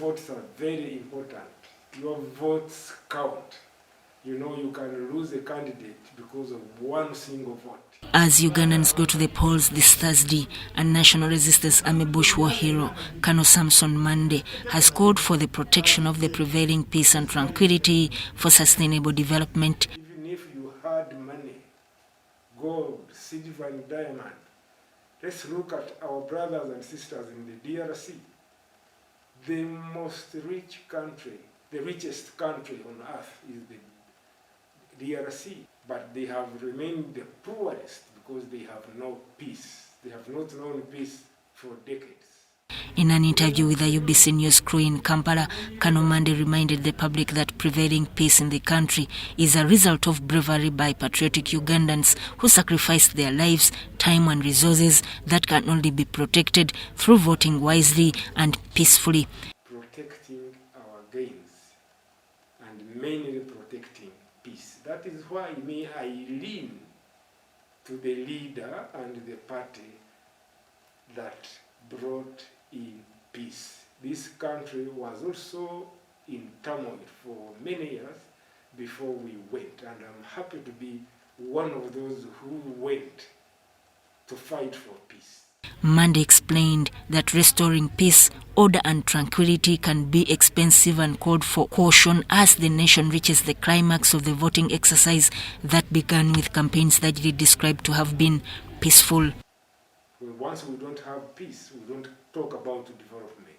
votes are very important. Your votes count. You know, you can lose a candidate because of one single vote. As Ugandans go to the polls this Thursday, a National Resistance Army bush war hero, Col Samson Monday, has called for the protection of the prevailing peace and tranquility for sustainable development. Even if you had money, gold, silver and diamond, let's look at our brothers and sisters in the DRC. The most rich country, the richest country on earth is the DRC, but they have remained the poorest because they have no peace. They have not known peace for decades. In an interview with the UBC News crew in Kampala, Col Monday reminded the public that prevailing peace in the country is a result of bravery by patriotic Ugandans who sacrificed their lives, time and resources that can only be protected through voting wisely and peacefully. Protecting our gains and mainly protecting peace. That is why I lean to the leader and the party that brought in peace. This country was also in turmoil for many years before we went, and I'm happy to be one of those who went to fight for peace. Monday explained that restoring peace, order and tranquility can be expensive and called for caution as the nation reaches the climax of the voting exercise that began with campaigns that he described to have been peaceful. Once we don't have peace, we don't talk about development.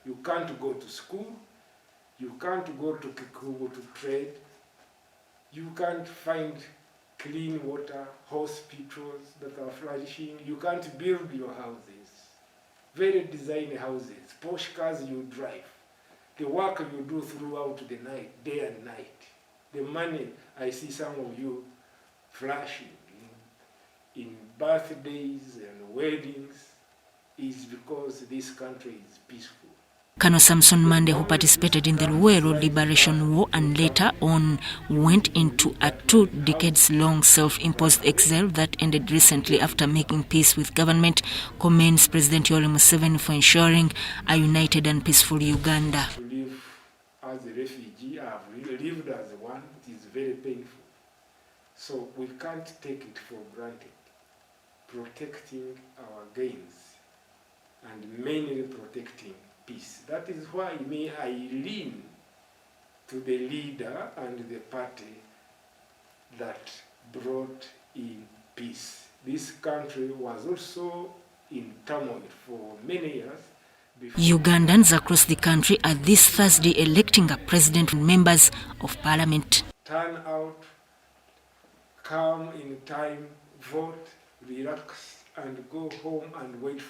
You can't go to school, you can't go to Kikubu to trade, you can't find clean water, hospitals that are flourishing, you can't build your houses, very design houses, posh cars you drive, the work you do throughout the night, day and night, the money I see some of you flashing in birthdays and weddings is because this country is peaceful. Col Samson Monday, who participated in the Luwero Liberation War and later on went into a 2 decades-long self-imposed exile that ended recently after making peace with government, commends President Yoweri Museveni for ensuring a united and peaceful Uganda. To live as a refugee, I have lived as one, it is very painful. So we can't take it for granted. Protecting our gains and mainly protecting peace. That is why I lean to the leader and the party that brought in peace. This country was also in turmoil for many years. Ugandans across the country are this Thursday electing a president and members of parliament. Turn out, come in time, vote, relax, and go home and wait for